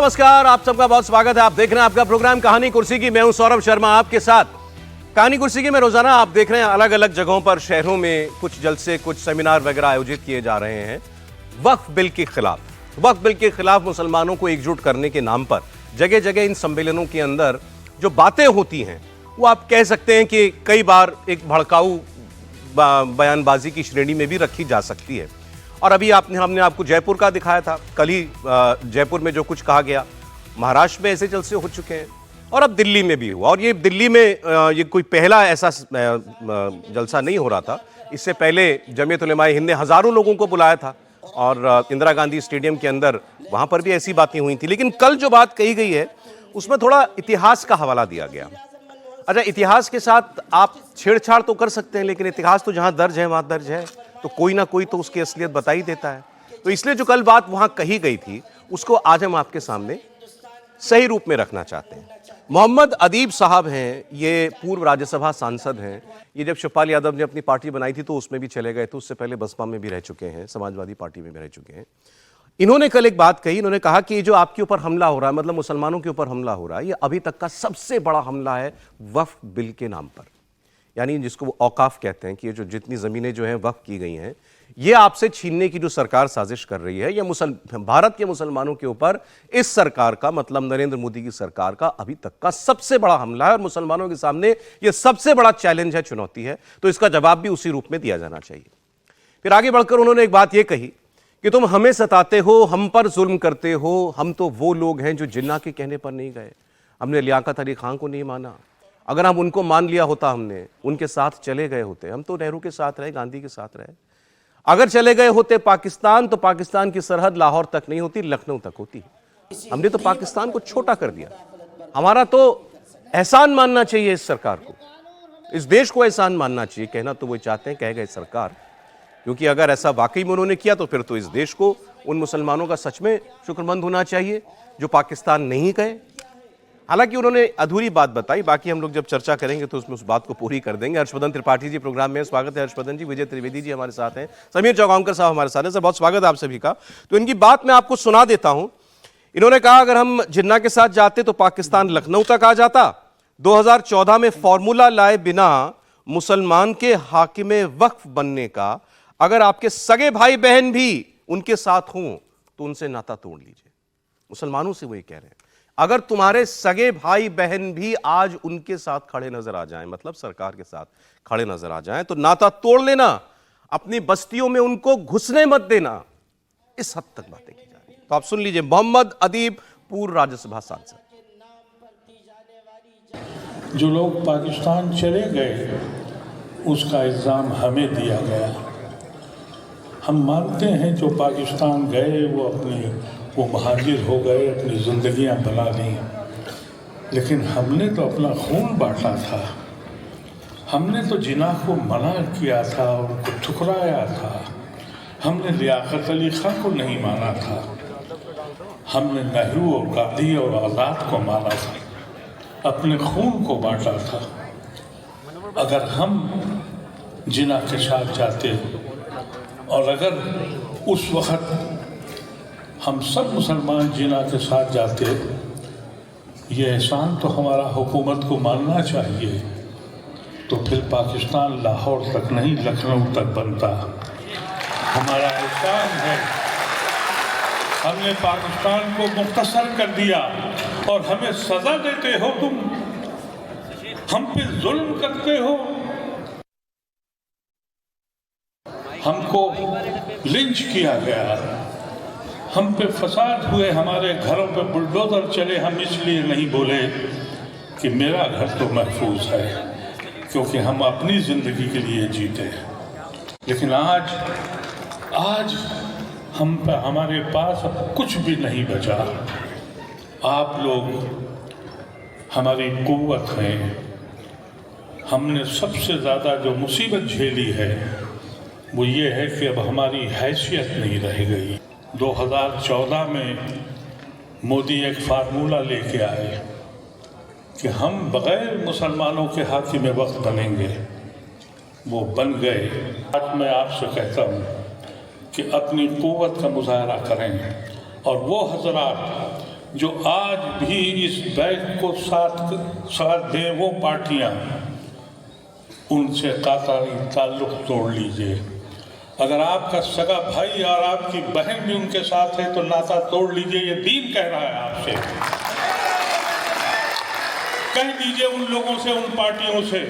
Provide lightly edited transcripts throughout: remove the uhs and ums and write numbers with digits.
नमस्कार, आप सबका बहुत स्वागत है। आप देख रहे हैं आपका प्रोग्राम कहानी कुर्सी की। मैं हूं सौरभ शर्मा आपके साथ। कहानी कुर्सी की में रोजाना आप देख रहे हैं अलग अलग जगहों पर, शहरों में कुछ जलसे, कुछ सेमिनार वगैरह आयोजित किए जा रहे हैं वक्फ बिल के खिलाफ। वक्फ बिल के खिलाफ मुसलमानों को एकजुट करने के नाम पर जगह जगह इन सम्मेलनों के अंदर जो बातें होती हैं वो आप कह सकते हैं कि कई बार एक भड़काऊ बयानबाजी की श्रेणी में भी रखी जा सकती है। और अभी हमने आपको जयपुर का दिखाया था। कल ही जयपुर में जो कुछ कहा गया, महाराष्ट्र में ऐसे जलसे हो चुके हैं और अब दिल्ली में भी हुआ। और ये दिल्ली में ये कोई पहला ऐसा जलसा नहीं हो रहा था। इससे पहले जमीयत उलेमाए हिंद ने हजारों लोगों को बुलाया था और इंदिरा गांधी स्टेडियम के अंदर वहां पर भी ऐसी बातें हुई थी। लेकिन कल जो बात कही गई है उसमें थोड़ा इतिहास का हवाला दिया गया। अच्छा, इतिहास के साथ आप छेड़छाड़ तो कर सकते हैं, लेकिन इतिहास तो जहां दर्ज है वहां दर्ज है, तो कोई ना कोई तो उसकी असलियत बता ही देता है। तो इसलिए जो कल बात वहां कही गई थी उसको आज हम आपके सामने सही रूप में रखना चाहते हैं। मोहम्मद अदीब साहब हैं, ये पूर्व राज्यसभा सांसद हैं। ये जब शिवपाल यादव ने अपनी पार्टी बनाई थी तो उसमें भी चले गए थे, उससे पहले बसपा में भी रह चुके हैं, समाजवादी पार्टी में भी रह चुके हैं। इन्होंने कल एक बात कही। इन्होंने कहा कि जो आपके ऊपर हमला हो रहा है, मतलब मुसलमानों के ऊपर हमला हो रहा है, ये अभी तक का सबसे बड़ा हमला है वक्फ बिल के नाम पर। यानी जिसको वो औकाफ कहते हैं कि ये जो जितनी ज़मीनें जो हैं वक्फ की गई हैं, ये आपसे छीनने की जो सरकार साजिश कर रही है, ये भारत के मुसलमानों के ऊपर इस सरकार का, मतलब नरेंद्र मोदी की सरकार का अभी तक का सबसे बड़ा हमला है और मुसलमानों के सामने ये सबसे बड़ा चैलेंज है, चुनौती है। तो इसका जवाब भी उसी रूप में दिया जाना चाहिए। फिर आगे बढ़कर उन्होंने एक बात ये कही कि तुम हमें सताते हो, हम पर जुल्म करते हो, हम तो वो लोग हैं जो जिन्ना के कहने पर नहीं गए। हमने लियाकत अली खान को नहीं माना। अगर हम उनको मान लिया होता, हमने उनके साथ चले गए होते, हम तो नेहरू के साथ रहे, गांधी के साथ रहे। अगर चले गए होते पाकिस्तान तो पाकिस्तान की सरहद लाहौर तक नहीं होती, लखनऊ तक होती। हमने तो पाकिस्तान को छोटा कर दिया। हमारा तो एहसान मानना चाहिए इस सरकार को, इस देश को एहसान मानना चाहिए। कहना तो वो चाहते हैं, कह गए सरकार, क्योंकि अगर ऐसा वाकई में उन्होंने किया तो फिर तो इस देश को, उन मुसलमानों का सच में शुक्रमंद होना चाहिए जो पाकिस्तान नहीं गए। हालांकि उन्होंने अधूरी बात बताई, बाकी हम लोग जब चर्चा करेंगे तो उसमें उस बात को पूरी कर देंगे। हर्षवर्धन त्रिपाठी जी प्रोग्राम में स्वागत है। हर्षवर्धन जी, विजय त्रिवेदी जी हमारे साथ हैं, समीर चौगांवकर साहब हमारे साथ हैं। सर, बहुत स्वागत है आप सभी का। तो इनकी बात मैं आपको सुना देता हूं। इन्होंने कहा अगर हम जिन्ना के साथ जाते तो पाकिस्तान लखनऊ तक आ जाता। 2014 में फॉर्मूला लाए बिना मुसलमान के हाकिमे वक्फ बनने का अगर आपके सगे भाई बहन भी उनके साथ हों तो उनसे नाता तोड़ लीजिए। मुसलमानों से वो ये कह रहे हैं, अगर तुम्हारे सगे भाई बहन भी आज उनके साथ खड़े नजर आ जाएं, मतलब सरकार के साथ खड़े नजर आ जाएं, तो नाता तोड़ लेना, अपनी बस्तियों में उनको घुसने मत देना। इस हद तक बातें की जा रही हैं। तो आप सुन लीजिए, मोहम्मद अदीब, पूर्व राज्यसभा सांसद। जो लोग पाकिस्तान चले गए उसका इल्जाम हमें दिया गया। हम मानते हैं जो पाकिस्तान गए वो महाजिर हो गए, अपनी ज़िंदगियां बना ली, लेकिन हमने तो अपना खून बांटा था। हमने तो जिना को मना किया था, उनको ठुकराया था। हमने लियाकत अली खान को नहीं माना था। हमने नेहरू और गांधी और आज़ाद को माना था, अपने खून को बांटा था। अगर हम जिना के साथ जाते और अगर उस वक़्त हम सब मुसलमान जिना के साथ जाते, ये एहसान तो हमारा हुकूमत को मानना चाहिए। तो फिर पाकिस्तान लाहौर तक नहीं, लखनऊ तक बनता। हमारा एहसान है, हमने पाकिस्तान को मुख्तसर कर दिया और हमें सज़ा देते हो तुम, हम पे जुल्म करते हो। हमको लिंच किया गया, हम पे फसाद हुए, हमारे घरों पे बुलडोजर चले। हम इसलिए नहीं बोले कि मेरा घर तो महफूज है, क्योंकि हम अपनी ज़िंदगी के लिए जीते। लेकिन आज हमारे पास अब कुछ भी नहीं बचा। आप लोग हमारी कुव्वत हैं। हमने सबसे ज़्यादा जो मुसीबत झेली है वो ये है कि अब हमारी हैसियत नहीं रह गई। 2014 में मोदी एक फार्मूला लेके आए कि हम बग़ैर मुसलमानों के हाकिम वक्त बनेंगे, वो बन गए। आज मैं आपसे कहता हूँ कि अपनी क़ुव्वत का मुज़ाहरा करें और वो हज़रात जो आज भी इस बैग को साथ दें वो पार्टियां, उनसे कातारी ताल्लुक तोड़ लीजिए। अगर आपका सगा भाई और आपकी बहन भी उनके साथ है तो नाता तोड़ लीजिए। ये दीन कह रहा है आपसे। कह दीजिए उन लोगों से, उन पार्टियों से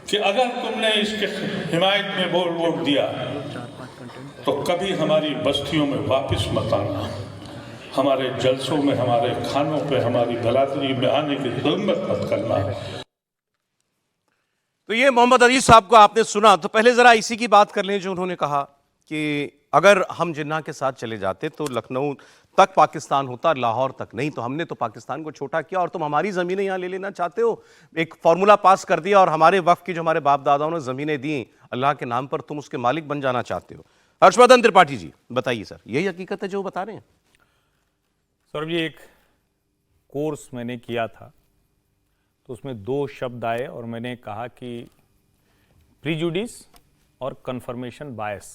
कि अगर तुमने इसके हिमायत में वोट दिया तो कभी हमारी बस्तियों में वापस मत आना, हमारे जलसों में, हमारे खानों पे, हमारी बरादरी में आने की हिम्मत मत करना। तो ये मोहम्मद अजीज साहब को आपने सुना, तो पहले जरा इसी की बात कर लें जो उन्होंने कहा कि अगर हम जिन्ना के साथ चले जाते तो लखनऊ तक पाकिस्तान होता, लाहौर तक नहीं। तो हमने तो पाकिस्तान को छोटा किया और तुम हमारी ज़मीनें यहाँ ले लेना चाहते हो। एक फार्मूला पास कर दिया और हमारे वक्फ की जो हमारे बाप दादाओं ने ज़मीनें दी अल्लाह के नाम पर, तुम उसके मालिक बन जाना चाहते हो। हर्षवर्धन त्रिपाठी जी बताइए सर, यही हकीकत है जो बता रहे हैं? सौरभ जी, एक कोर्स मैंने किया था तो उसमें 2 शब्द आए और मैंने कहा कि प्रीजुडिस और कन्फर्मेशन बायस।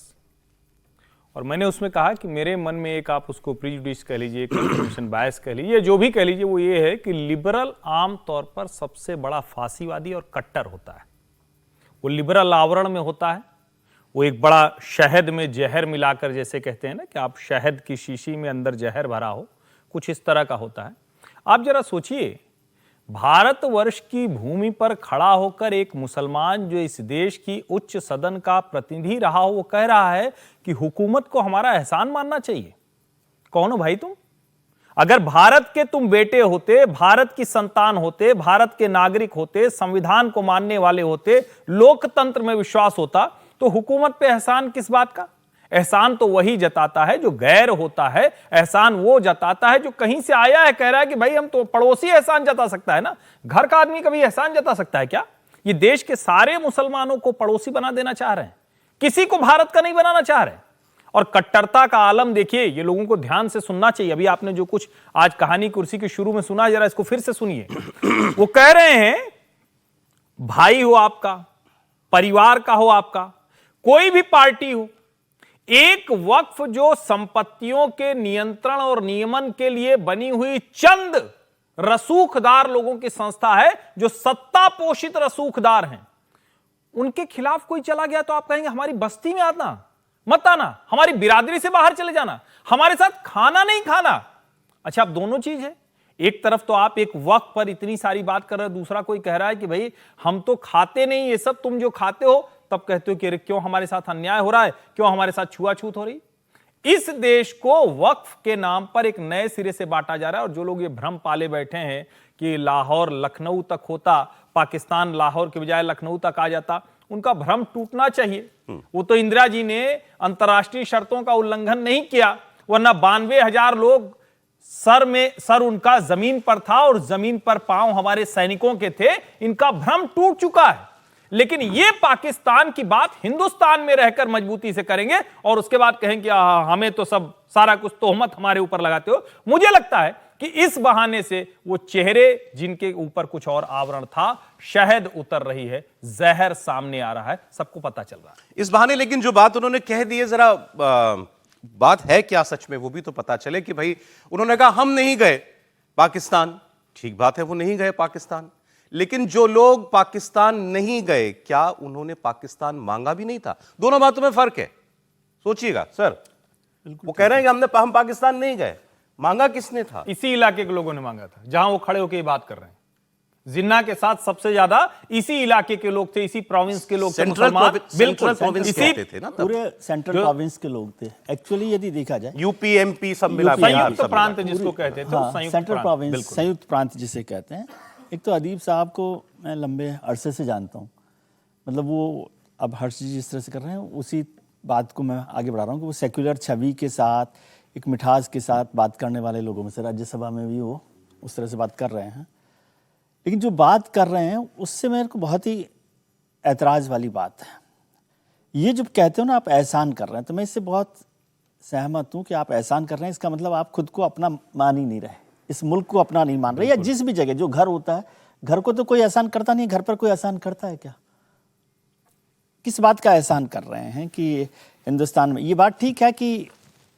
और मैंने उसमें कहा कि मेरे मन में एक, आप उसको प्रीजुडिस कह लीजिए, कन्फर्मेशन बायस कह लीजिए, जो भी कह लीजिए, वो ये है कि लिबरल आम तौर पर सबसे बड़ा फांसीवादी और कट्टर होता है। वो लिबरल आवरण में होता है, वो एक बड़ा शहद में जहर मिलाकर, जैसे कहते हैं ना कि आप शहद की शीशी में अंदर जहर भरा हो, कुछ इस तरह का होता है। आप जरा सोचिए, भारतवर्ष की भूमि पर खड़ा होकर एक मुसलमान जो इस देश की उच्च सदन का प्रतिनिधि रहा हो, वो कह रहा है कि हुकूमत को हमारा एहसान मानना चाहिए। कौन हो भाई तुम? अगर भारत के तुम बेटे होते, भारत की संतान होते, भारत के नागरिक होते, संविधान को मानने वाले होते, लोकतंत्र में विश्वास होता, तो हुकूमत पे एहसान किस बात का? एहसान तो वही जताता है जो गैर होता है। एहसान वो जताता है जो कहीं से आया है, कह रहा है कि भाई हम तो, पड़ोसी एहसान जता सकता है ना, घर का आदमी कभी एहसान जता सकता है क्या? ये देश के सारे मुसलमानों को पड़ोसी बना देना चाह रहे हैं, किसी को भारत का नहीं बनाना चाह रहे। और कट्टरता का आलम देखिए, ये लोगों को ध्यान से सुनना चाहिए। अभी आपने जो कुछ आज कहानी कुर्सी के शुरू में सुना, जरा इसको फिर से सुनिए। वो कह रहे हैं भाई हो आपका, परिवार का हो आपका, कोई भी पार्टी हो, एक वक्फ जो संपत्तियों के नियंत्रण और नियमन के लिए बनी हुई चंद रसूखदार लोगों की संस्था है, जो सत्ता पोषित रसूखदार हैं, उनके खिलाफ कोई चला गया तो आप कहेंगे हमारी बस्ती में आना मत आना, हमारी बिरादरी से बाहर चले जाना, हमारे साथ खाना नहीं खाना। अच्छा, अब दोनों चीज है। एक तरफ तो आप एक वक्त पर इतनी सारी बात कर रहे हो, दूसरा कोई कह रहा है कि भाई हम तो खाते नहीं ये सब, तुम जो खाते हो तब कहते हो कि क्यों हमारे साथ अन्याय हो रहा है, क्यों हमारे साथ छुआछूत हो रही। इस देश को वक्फ के नाम पर एक नए सिरे से बांटा जा रहा है। और जो लोग ये भ्रम पाले बैठे हैं कि लाहौर लखनऊ तक होता, पाकिस्तान लाहौर के बजाय लखनऊ तक आ जाता, उनका भ्रम टूटना चाहिए। वो तो इंदिरा जी ने अंतर्राष्ट्रीय शर्तों का उल्लंघन नहीं किया, वरना 92,000 लोग सर उनका जमीन पर था और जमीन पर पांव हमारे सैनिकों के थे। इनका भ्रम टूट चुका है। लेकिन ये पाकिस्तान की बात हिंदुस्तान में रहकर मजबूती से करेंगे और उसके बाद कहेंगे हमें तो सब सारा कुछ तोहमत हमारे ऊपर लगाते हो। मुझे लगता है कि इस बहाने से वो चेहरे जिनके ऊपर कुछ और आवरण था, शहद उतर रही है, जहर सामने आ रहा है, सबको पता चल रहा है इस बहाने। लेकिन जो बात उन्होंने कह दी है, जरा बात है क्या सच में, वो भी तो पता चले। कि भाई उन्होंने कहा हम नहीं गए पाकिस्तान, ठीक बात है, वो नहीं गए पाकिस्तान, लेकिन जो लोग पाकिस्तान नहीं गए, क्या उन्होंने पाकिस्तान मांगा भी नहीं था? दोनों बातों में फर्क है, सोचिएगा सर। वो कह रहे हैं कि हम पाकिस्तान नहीं गए, मांगा किसने था? इसी इलाके के लोगों ने मांगा था, जहां वो खड़े होकर बात कर रहे हैं। जिन्ना के साथ सबसे ज्यादा इसी इलाके के लोग थे, इसी प्रोविंस के लोग थे, मुसलमान। बिल्कुल थे ना, पूरे सेंट्रल प्रोविंस के लोग थे। एक्चुअली यदि देखा जाए, यूपी एमपी सब मिला, संयुक्त प्रांत जिसको कहते थे, सेंट्रल प्रोविंस, संयुक्त प्रांत जिसे कहते हैं। एक तो अदीब साहब को मैं लंबे अरसे से जानता हूँ, मतलब वो अब हर्ष जी जिस तरह से कर रहे हैं उसी बात को मैं आगे बढ़ा रहा हूँ कि वो सेक्युलर छवि के साथ, एक मिठास के साथ बात करने वाले लोगों में से, राज्यसभा में भी वो उस तरह से बात कर रहे हैं। लेकिन जो बात कर रहे हैं उससे मेरे को बहुत ही ऐतराज़ वाली बात है। ये जब कहते हो ना आप एहसान कर रहे हैं, तो मैं इससे बहुत सहमत हूँ कि आप एहसान कर रहे हैं, इसका मतलब आप खुद को अपना मान ही नहीं रहे, इस मुल्क को अपना नहीं मान रहे। या जिस भी जगह जो घर होता है, घर को तो कोई एहसान करता नहीं, घर पर कोई एहसान करता है क्या? किस बात का एहसान कर रहे हैं कि हिंदुस्तान में? ये बात ठीक है कि,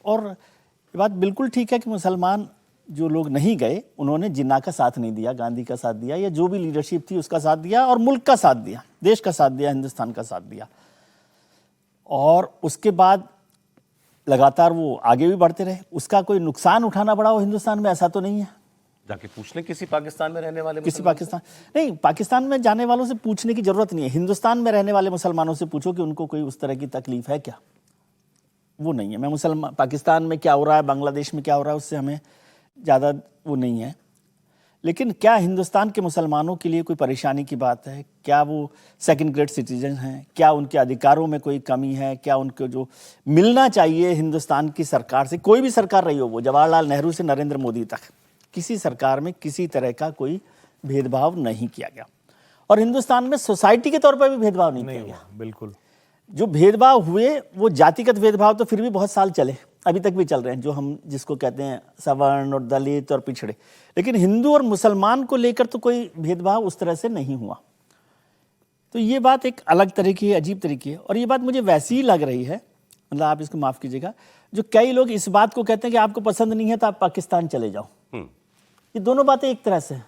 और ये बात बिल्कुल ठीक है कि मुसलमान जो लोग नहीं गए उन्होंने जिन्ना का साथ नहीं दिया, गांधी का साथ दिया, या जो भी लीडरशिप थी उसका साथ दिया, और मुल्क का साथ दिया, देश का साथ दिया, हिंदुस्तान का साथ दिया। और उसके बाद लगातार वो आगे भी बढ़ते रहे। उसका कोई नुकसान उठाना पड़ा हो हिंदुस्तान में, ऐसा तो नहीं है। जाके पूछ लें किसी पाकिस्तान में रहने वाले किसी पाकिस्तान नहीं, पाकिस्तान में जाने वालों से पूछने की जरूरत नहीं है। हिंदुस्तान में रहने वाले मुसलमानों से पूछो कि उनको कोई उस तरह की तकलीफ है क्या। वो नहीं है। मैं पाकिस्तान में क्या हो रहा है, बांग्लादेश में क्या हो रहा है, उससे हमें ज़्यादा वो नहीं है। लेकिन क्या हिंदुस्तान के मुसलमानों के लिए कोई परेशानी की बात है? क्या वो सेकंड ग्रेड सिटीजन हैं? क्या उनके अधिकारों में कोई कमी है? क्या उनको जो मिलना चाहिए हिंदुस्तान की सरकार से, कोई भी सरकार रही हो, वो जवाहरलाल नेहरू से नरेंद्र मोदी तक, किसी सरकार में किसी तरह का कोई भेदभाव नहीं किया गया। और हिंदुस्तान में सोसाइटी के तौर पर भी भेदभाव नहीं किया गया। बिल्कुल। जो भेदभाव हुए वो जातिगत भेदभाव तो फिर भी बहुत साल चले, अभी तक भी चल रहे हैं, जो हम जिसको कहते हैं सवर्ण और दलित और पिछड़े। लेकिन हिंदू और मुसलमान को लेकर तो कोई भेदभाव उस तरह से नहीं हुआ। तो ये बात एक अलग तरह की है, अजीब तरह की है। और ये बात मुझे वैसी ही लग रही है, मतलब आप इसको माफ़ कीजिएगा, जो कई लोग इस बात को कहते हैं कि आपको पसंद नहीं है तो आप पाकिस्तान चले जाओ। ये दोनों बातें एक तरह से हैं।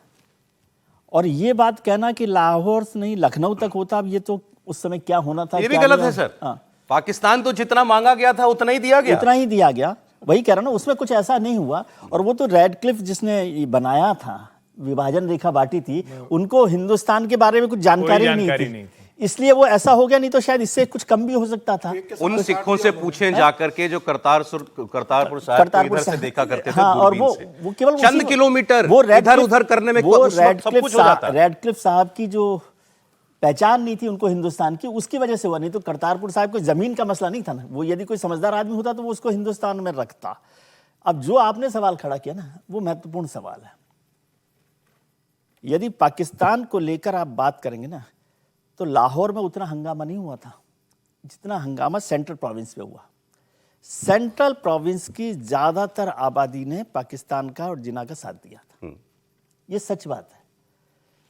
और ये बात कहना कि लाहौर से नहीं लखनऊ तक होता, अब ये तो उस समय क्या होना था, ये भी क्या गलत नहीं है सर। हाँ। पाकिस्तान तो जितना मांगा गया था उतना ही दिया गया। इतना ही दिया गया, वही कह रहा ना, उसमें कुछ ऐसा नहीं हुआ। और वो तो रेडक्लिफ जिसने ये बनाया था, विभाजन रेखा बांटी थी, उनको हिंदुस्तान के बारे में कुछ जानकारी नहीं थी, इसलिए वो ऐसा हो गया। नहीं तो शायद इससे कुछ कम भी हो सकता था। उन सिखों से पूछें जाकर के जो करतारपुर साहिब को इधर से देखा करते थे, हाँ, और दूरबीन वो केवल चंद किलोमीटर वो इधर उधर करने में सब कुछ हो जाता है। रेडक्लिफ साहब की जो पहचान नहीं थी उनको हिंदुस्तान की, उसकी वजह से हुआ। नहीं तो करतारपुर साहिब को जमीन का मसला नहीं था ना, वो यदि कोई समझदार आदमी होता तो वो उसको हिंदुस्तान में रखता। अब जो आपने सवाल खड़ा किया ना, वो महत्वपूर्ण सवाल है। यदि पाकिस्तान को लेकर आप बात करेंगे ना, तो लाहौर में उतना हंगामा नहीं हुआ था जितना हंगामा सेंट्रल प्रोविंस में हुआ। सेंट्रल प्रोविंस की ज्यादातर आबादी ने पाकिस्तान का और जिन्ना का साथ दिया था। ये सच बात है।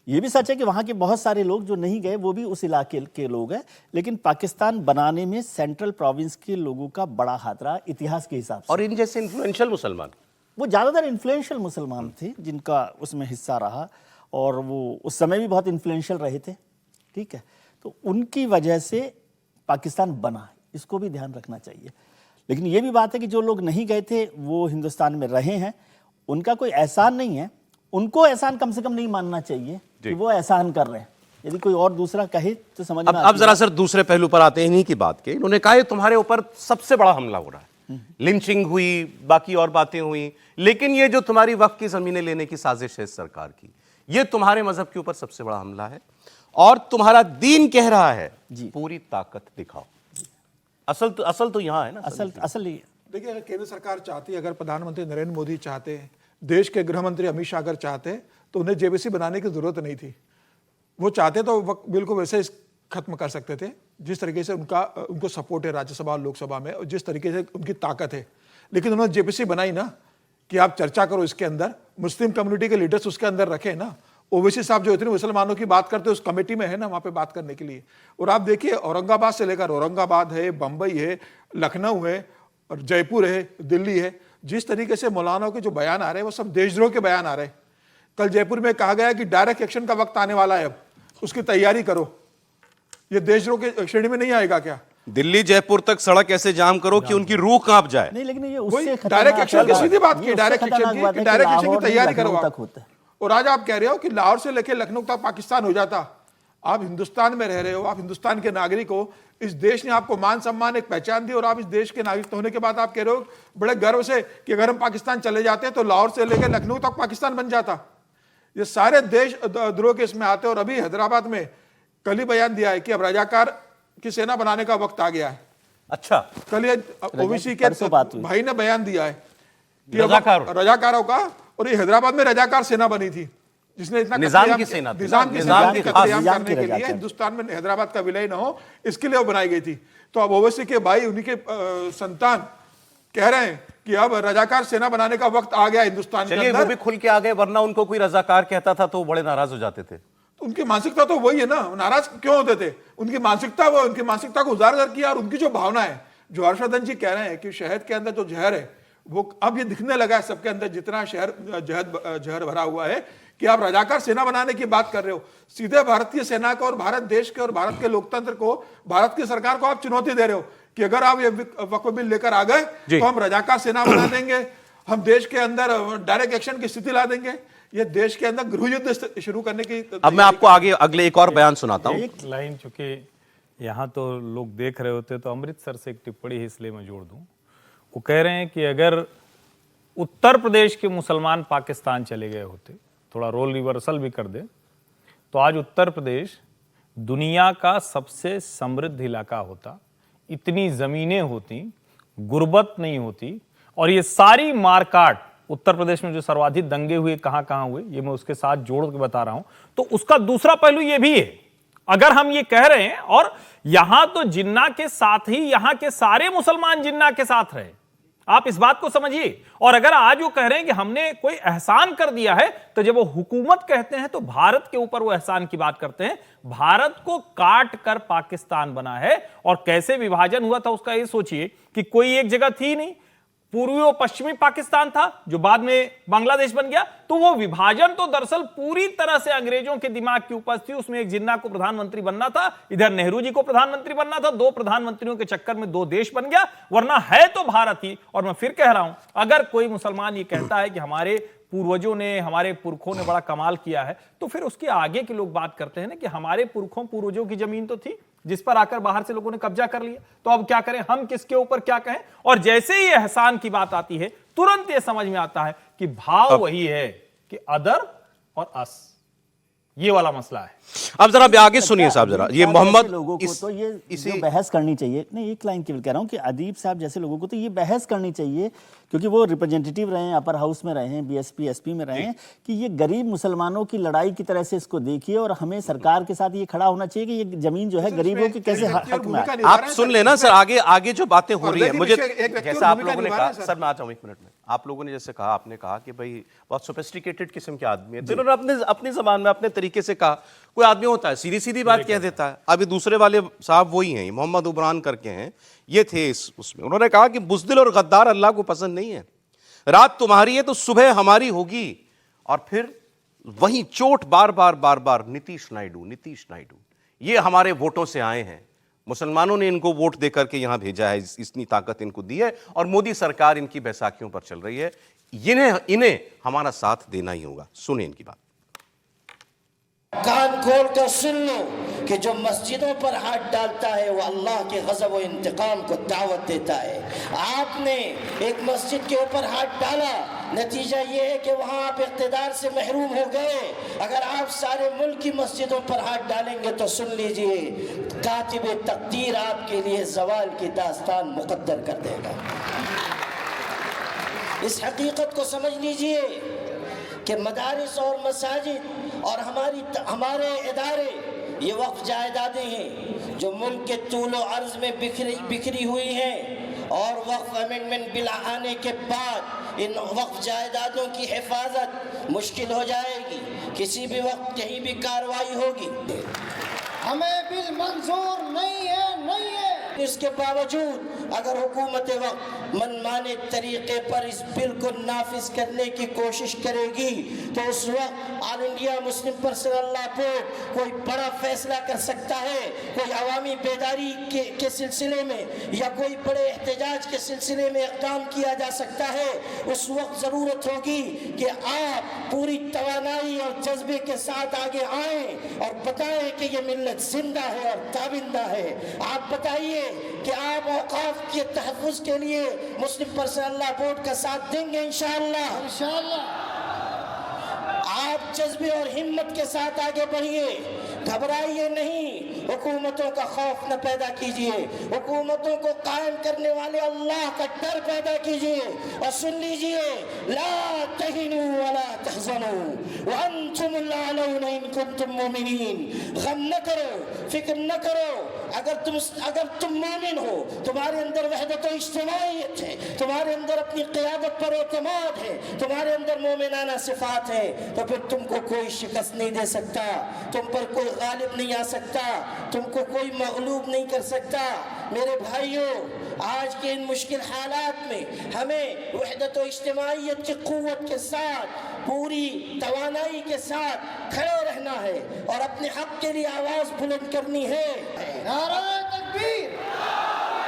ये भी सच है कि वहां के बहुत सारे लोग जो नहीं गए वो भी उस इलाके के लोग हैं, लेकिन पाकिस्तान बनाने में सेंट्रल प्रोविंस के लोगों का बड़ा हाथ रहा इतिहास के हिसाब से। और इन जैसे इन्फ्लुएंशियल मुसलमान, वो ज्यादातर इन्फ्लुएंशियल मुसलमान थे जिनका उसमें हिस्सा रहा, और वो उस समय भी बहुत इन्फ्लुएंशियल रहे थे। ठीक है, तो उनकी वजह से पाकिस्तान बना, इसको भी ध्यान रखना चाहिए। लेकिन ये भी बात है कि जो लोग नहीं गए थे वो हिंदुस्तान में रहे हैं, उनका कोई एहसान नहीं है। उनको एहसान कम से कम नहीं मानना चाहिए कि वो एहसान कर रहे हैं। यदि कोई और दूसरा कहे तो समझ में अब जरा सर दूसरे पहलू पर आते हैं इन्हीं की बात के। इन्होंने कहा तुम्हारे ऊपर सबसे बड़ा हमला हो रहा है, लिंचिंग हुई, बाकी और बातें हुई, लेकिन ये जो तुम्हारी वक्फ की जमीनें लेने की साजिश है इस सरकार की, ये तुम्हारे मजहब के ऊपर सबसे बड़ा हमला है, और तुम्हारा दीन कह रहा है पूरी ताकत दिखाओ। असल तो यहां है ना, असल ये देखिए, अगर केंद्र सरकार चाहती, अगर प्रधानमंत्री नरेंद्र मोदी चाहते, देश के गृह मंत्री अमित शाह अगर चाहते, तो उन्हें जेबीसी बनाने की जरूरत नहीं थी। वो चाहते तो बिल को वैसे खत्म कर सकते थे जिस तरीके से उनको सपोर्ट है राज्यसभा और लोकसभा में, और जिस तरीके से उनकी ताकत है। लेकिन उन्होंने जेबीसी बनाई ना कि आप चर्चा करो इसके अंदर, मुस्लिम कम्युनिटी के लीडर्स उसके अंदर रखे ना। ओवैसी साहब जो इतने मुसलमानों की बात करते हैं उस कमेटी में है ना, वहाँ पे बात करने के लिए। और आप देखिए, औरंगाबाद से लेकर औरंगाबाद है, बम्बई है, लखनऊ है, और जयपुर है, दिल्ली है, जिस तरीके से मौलानाओं के जो बयान आ रहे हैं वो सब देशद्रोह के बयान आ रहे हैं। कल जयपुर में कहा गया कि डायरेक्ट एक्शन का वक्त आने वाला है, अब उसकी तैयारी करो। ये देशद्रोह के श्रेणी में नहीं आएगा क्या? दिल्ली जयपुर तक सड़क ऐसे जाम करो कि उनकी रूह कांप जाए। नहीं, लेकिन ये उससे डायरेक्ट एक्शन की सीधी बात की, डायरेक्ट एक्शन की तैयारी करो आप। और आज आप कह रहे हो कि लाहौर से लेकर लखनऊ तक पाकिस्तान हो जाता। आप हिंदुस्तान में रह रहे हो, आप हिंदुस्तान के नागरिक हो, इस देश ने आपको मान सम्मान एक पहचान दी, और आप इस देश के नागरिक होने के बाद आप कह रहे हो बड़े गर्व से कि अगर हम पाकिस्तान चले जाते तो लाहौर से लेकर लखनऊ तक पाकिस्तान बन जाता। ये सारे देश द्रोह के इसमें आते। और अभी हैदराबाद में कल ही बयान दिया है कि अब रजाकार की सेना बनाने का वक्त आ गया है। अच्छा, कल ये ओबीसी के भाई ने बयान दिया है कि रजाकारों का, और ये हैदराबाद में रजाकार सेना बनी थी जिसने इतना निजाम की सेना कत्लेआम करने के लिए हिंदुस्तान में हैदराबाद का विलय न हो, इसके लिए वो बनाई गई थी। तो अब ओवैसी के भाई, उन्हीं के संतान कह रहे हैं कि अब रजाकार सेना बनाने का वक्त आ गया हिंदुस्तान के अंदर। वो भी खुल के आ गए, वरना उनको कोई रजाकार कहता था तो बड़े नाराज हो जाते थे। तो उनकी मानसिकता तो वही है ना, नाराज क्यों होते थे? उनकी मानसिकता उनकी मानसिकता को उजागर किया। और उनकी जो भावना है, जो हर्षवर्धन जी कह रहे हैं कि शहद के अंदर जो जहर है वो अब ये दिखने लगा है सबके अंदर, जितना शहर जहर भरा हुआ है, कि आप रजाकार सेना बनाने की बात कर रहे हो। सीधे भारतीय सेना को और भारत देश के और भारत के लोकतंत्र को, भारत की सरकार को आप चुनौती दे रहे हो कि अगर आप ये वक्फ बिल लेकर आ गए तो हम रजाकार सेना बना देंगे, हम देश के अंदर डायरेक्ट एक्शन की स्थिति ला देंगे, ये देश के अंदर गृह युद्ध शुरू करने की। अब मैं आपको आगे अगले एक और बयान सुनाता हूं। एक लाइन, चूंकि यहाँ तो लोग देख रहे होते तो अमृतसर से एक टिप्पणी है, इसलिए मैं जोड़ दूं। वो कह रहे हैं कि अगर उत्तर प्रदेश के मुसलमान पाकिस्तान चले गए होते, थोड़ा रोल रिवर्सल भी कर दे, तो आज उत्तर प्रदेश दुनिया का सबसे समृद्ध इलाका होता, इतनी जमीनें होती, गुर्बत नहीं होती, और ये सारी मारकाट उत्तर प्रदेश में जो सर्वाधिक दंगे हुए कहां हुए, ये मैं उसके साथ जोड़ के बता रहा हूं। तो उसका दूसरा पहलू ये भी है, अगर हम ये कह रहे हैं, और यहां तो जिन्ना के साथ ही यहां के सारे मुसलमान जिन्ना के साथ रहे, आप इस बात को समझिए। और अगर आज वो कह रहे हैं कि हमने कोई एहसान कर दिया है, तो जब वो हुकूमत कहते हैं तो भारत के ऊपर वो एहसान की बात करते हैं। भारत को काट कर पाकिस्तान बना है, और कैसे विभाजन हुआ था उसका ये सोचिए कि कोई एक जगह थी नहीं, पूर्वी और पश्चिमी पाकिस्तान था जो बाद में बांग्लादेश बन गया। तो वो विभाजन तो दरअसल पूरी तरह से अंग्रेजों के दिमाग की उपज थी। उसमें एक जिन्ना को प्रधानमंत्री बनना था, इधर नेहरू जी को प्रधानमंत्री बनना था, दो प्रधानमंत्रियों के चक्कर में दो देश बन गया, वरना है तो भारत ही। और मैं फिर कह रहा हूं, अगर कोई मुसलमान ये कहता है कि हमारे पूर्वजों ने, हमारे पुरखों ने बड़ा कमाल किया है, तो फिर उसके आगे के लोग बात करते हैं ना कि हमारे पुरखों पूर्वजों की जमीन तो थी जिस पर आकर बाहर से लोगों ने कब्जा कर लिया, तो अब क्या करें, हम किसके ऊपर क्या कहें। और जैसे ही एहसान की बात आती है, तुरंत ये समझ में आता है कि भाव वही है कि अदर और अस, ये वाला मसला है। अब जरा आगे सुनिए साहब, जरा ये मोहम्मद लोगों को तो ये जो बहस करनी चाहिए, नहीं एक लाइन केवल कह रहा हूं कि अदीब साहब जैसे लोगों को तो ये बहस करनी चाहिए, क्योंकि वो रिप्रेजेंटेटिव रहे हैं, अपर हाउस में रहे हैं, बीएसपी एसपी में रहे हैं, कि ये गरीब मुसलमानों की लड़ाई की तरह से इसको देखिए, और हमें सरकार के साथ ये खड़ा होना चाहिए कि ये जमीन जो है गरीबों की कैसे हक में आए। आप सुन लेना सर, आगे जो बातें हो रही है, मुझे जैसा आप लोगों ने कहा, सर मैं आता हूं एक मिनट में, आप लोगों ने जैसे कहा, आपने कहा कि भाई बहुत सोफिस्टिकेटेड किस्म के आदमी है, तो उन्होंने अपनी जबान में अपने तरीके से कहा। कोई आदमी होता है सीधी सीधी बात कह देता है। अभी दूसरे वाले साहब वही हैं, मोहम्मद उबरान करके हैं, ये थे उसमें, उन्होंने कहा कि बुज़दिल और गद्दार अल्लाह को पसंद नहीं है, रात तुम्हारी है तो सुबह हमारी होगी। और फिर वही चोट बार बार नीतीश नायडू, ये हमारे वोटों से आए हैं, मुसलमानों ने इनको वोट देकर के यहां भेजा है, इतनी ताकत इनको दी है, और मोदी सरकार इनकी बैसाखियों पर चल रही है, इन्हें हमारा साथ देना ही होगा। सुनिए इनकी बात। कान खोल कर सुन लो कि जो मस्जिदों पर हाथ डालता है वो अल्लाह के गज़ब व इंतकाम को दावत देता है। आपने एक मस्जिद के ऊपर हाथ डाला, नतीजा ये है कि वहाँ आप इक़्तिदार से महरूम हो गए। अगर आप सारे मुल्क की मस्जिदों पर हाथ डालेंगे तो सुन लीजिए, कातिब तकदीर आपके लिए ज़वाल की दास्तान मुक़द्दर कर देगा। इस हकीकत को समझ लीजिए कि मदारिस और मसाजिद और हमारे इदारे ये वक्फ जायदादें हैं जो मुल्क के तूलो अर्ज में बिखरी हुई हैं, और वक्फ अमेंडमेंट बिल आने के बाद इन वक्फ जायदादों की हिफाजत मुश्किल हो जाएगी, किसी भी वक्त कहीं भी कार्रवाई होगी। हमें बिल मंजूर नहीं है। इसके बावजूद अगर हुकूमत वक्त मनमाने तरीके पर इस बिल को नाफिज करने की कोशिश करेगी तो उस वक्त all India Muslim personal law board कोई बड़ा फैसला कर सकता है, कोई अवामी बेदारी के सिलसिले में या कोई बड़े एहतजाज के सिलसिले में इक़दाम किया जा सकता है। उस वक्त ज़रूरत होगी कि आप पूरी तवानाई और जज्बे के साथ आगे आएँ और बताएं कि ये मिल्लत जिंदा है और ताबिंदा है। आप बताइए कि आप औकाफ के तहफ़्फ़ुज़ के लिए मुस्लिम पर्सनल लॉ बोर्ड का साथ देंगे इंशाअल्लाह। आप जज्बे और हिम्मत के साथ आगे बढ़िए, घबराइए नहीं, हुकूमतों का खौफ न पैदा कीजिए, हुकूमतों को कायम करने वाले अल्लाह का डर पैदा कीजिए। और सुन लीजिए, ला तहिनू वला तहज़नू व अंतुमुल आलौना इन कुंतुम मुमिनीन। गम न करो, फिक्र न करो, अगर तुम मोमिन हो, तुम्हारे अंदर वहदत व इज्तिमाइयत है, तुम्हारे अंदर अपनी क़ियादत पर एतमाद है, तुम्हारे अंदर मोमिनाना सिफ़ात है, तो फिर तुमको कोई शिकस्त नहीं दे सकता, तुम पर कोई गालिब नहीं आ सकता। तुमको कोई मगलूब नहीं कर सकता। मेरे भाइयों, आज के इन मुश्किल हालात में हमें वहदत व इज्तिमाइयत की क़ुव्वत के साथ, पूरी तवानाई के साथ खड़े रहना है और अपने हक के लिए आवाज़ बुलंद करनी है। नारे तकबीर,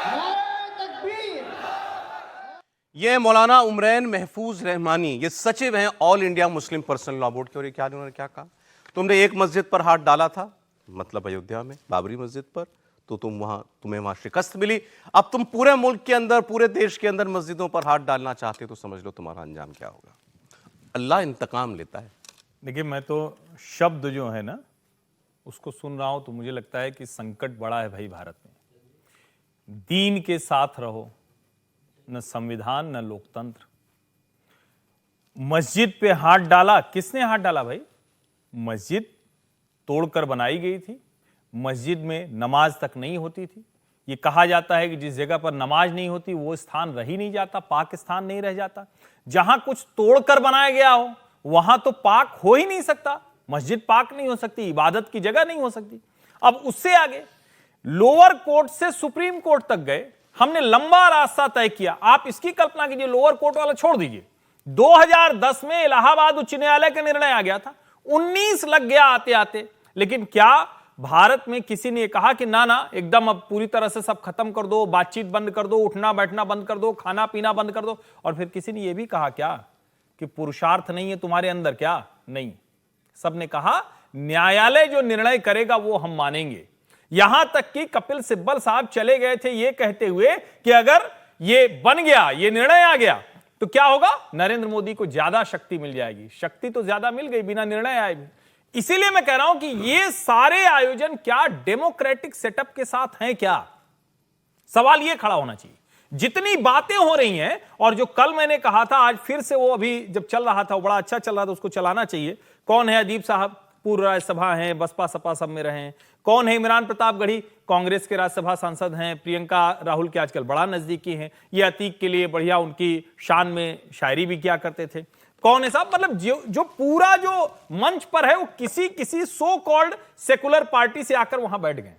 नारे तकबीर। ये मौलाना उमरैन महफूज रहमानी, ये सचिव हैं all India Muslim personal law board के। और ये क्या उन्होंने क्या कहा? तुमने एक मस्जिद पर हाथ डाला था, मतलब अयोध्या में बाबरी मस्जिद पर, तो तुम्हें वहां शिकस्त मिली। अब तुम पूरे मुल्क के अंदर, पूरे देश के अंदर मस्जिदों पर हाथ डालना चाहते हो, तो समझ लो तुम्हारा अंजाम क्या होगा। अल्लाह इंतकाम लेता है। देखिए, मैं तो शब्द जो है ना उसको सुन रहा हूं तो मुझे लगता है कि संकट बड़ा है भाई भारत में। दीन के साथ रहो, न संविधान न लोकतंत्र। मस्जिद पे हाथ डाला, किसने हाथ डाला भाई? मस्जिद तोड़कर बनाई गई थी, मस्जिद में नमाज तक नहीं होती थी। ये कहा जाता है कि जिस जगह पर नमाज नहीं होती वो स्थान रह ही नहीं जाता, पाकिस्तान नहीं रह जाता। जहां कुछ तोड़कर बनाया गया हो वहां तो पाक हो ही नहीं सकता, मस्जिद पाक नहीं हो सकती, इबादत की जगह नहीं हो सकती। अब उससे आगे लोअर कोर्ट से सुप्रीम कोर्ट तक गए, हमने लंबा रास्ता तय किया। आप इसकी कल्पना कीजिए, लोअर कोर्ट वाला छोड़ दीजिए, 2010 में इलाहाबाद उच्च न्यायालय का निर्णय आ गया था, 19 लग गया आते आते। लेकिन क्या भारत में किसी ने कहा कि ना ना, एकदम अब पूरी तरह से सब खत्म कर दो, बातचीत बंद कर दो, उठना बैठना बंद कर दो, खाना पीना बंद कर दो? और फिर किसी ने यह भी कहा क्या कि पुरुषार्थ नहीं है तुम्हारे अंदर? क्या नहीं, सबने कहा न्यायालय जो निर्णय करेगा वो हम मानेंगे। यहां तक कि कपिल सिब्बल साहब चले गए थे ये कहते हुए कि अगर ये बन गया, ये निर्णय आ गया, तो क्या होगा? नरेंद्र मोदी को ज्यादा शक्ति मिल जाएगी। शक्ति तो ज्यादा मिल गई बिना निर्णय आए भी। इसीलिए मैं कह रहा हूं कि ये सारे आयोजन क्या डेमोक्रेटिक सेटअप के साथ हैं? क्या सवाल ये खड़ा होना चाहिए। जितनी बातें हो रही हैं, और जो कल मैंने कहा था, आज फिर से वो अभी जब चल रहा था, वो बड़ा अच्छा चल रहा था, उसको चलाना चाहिए। कौन है अदीब साहब? पूर्व राज्यसभा हैं, बसपा सपा सब में रहे हैं। कौन है इमरान प्रतापगढ़ी? कांग्रेस के राज्यसभा सांसद हैं, प्रियंका राहुल के आजकल बड़ा नजदीकी हैं। ये अतीक के लिए बढ़िया उनकी शान में शायरी भी किया करते थे। कौन है साहब? मतलब जो पूरा जो मंच पर है वो किसी सो कॉल्ड सेकुलर पार्टी से आकर वहां बैठ गए।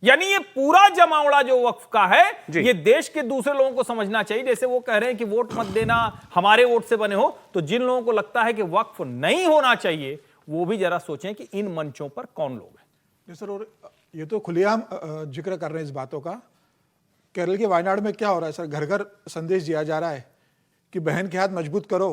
यानी ये पूरा जमावड़ा जो वक्फ का है, ये देश के दूसरे लोगों को समझना चाहिए। जैसे वो कह रहे हैं कि वोट मत देना, हमारे वोट से बने हो, तो जिन लोगों को लगता है कि वक्फ नहीं होना चाहिए वो भी जरा सोचें कि इन मंचों पर कौन लोग हैं। जी सर, और ये तो खुलेआम जिक्र कर रहे हैं इस बातों का। केरल के वायनाड में क्या हो रहा है सर? घर घर संदेश दिया जा रहा है कि बहन के हाथ मजबूत करो,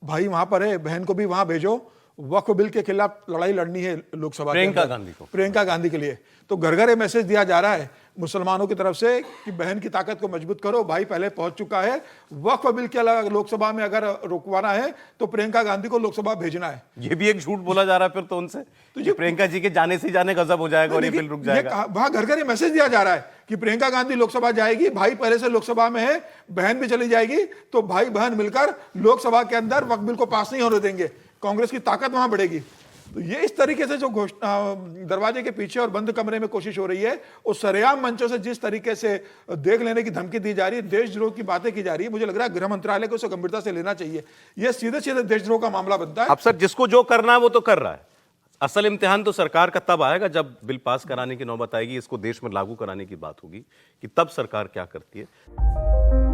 भाई वहां पर है, बहन को भी वहां भेजो, वक्फ बिल के खिलाफ लड़ाई लड़नी है लोकसभा, प्रियंका गांधी के लिए। तो घर घर ये मैसेज दिया जा रहा है मुसलमानों की तरफ से कि बहन की ताकत को मजबूत करो, भाई पहले पहुंच चुका है, वक्फ बिल के अलावा लोकसभा में अगर रुकवाना है तो प्रियंका गांधी को लोकसभा भेजना है। ये भी एक झूठ बोला जा रहा है फिर तो उनसे, तो ये प्रियंका जी के जाने से जाने गजब हो जाएगा और ये बिल रुक जाएगा। वहां घर घर ये मैसेज दिया जा रहा है कि प्रियंका गांधी लोकसभा जाएगी, भाई पहले से लोकसभा में है, बहन भी चली जाएगी, तो भाई बहन मिलकर लोकसभा के अंदर वक्फ बिल को पास नहीं होने देंगे, कांग्रेस की ताकत वहां बढ़ेगी। तो ये इस तरीके से जो दरवाजे के पीछे और बंद कमरे में कोशिश हो रही है, उस सरेआम मंचों से जिस तरीके से देख लेने की धमकी दी जा रही है, देशद्रोह की बातें की जा रही है, मुझे लग रहा है गृह मंत्रालय को उसे गंभीरता से लेना चाहिए। ये सीधे सीधे देशद्रोह का मामला बनता है। अब सर, जिसको जो करना है वो तो कर रहा है। असल इम्तिहान तो सरकार का तब आएगा जब बिल पास कराने की नौबत आएगी, इसको देश में लागू कराने की बात होगी, कि तब सरकार क्या करती है।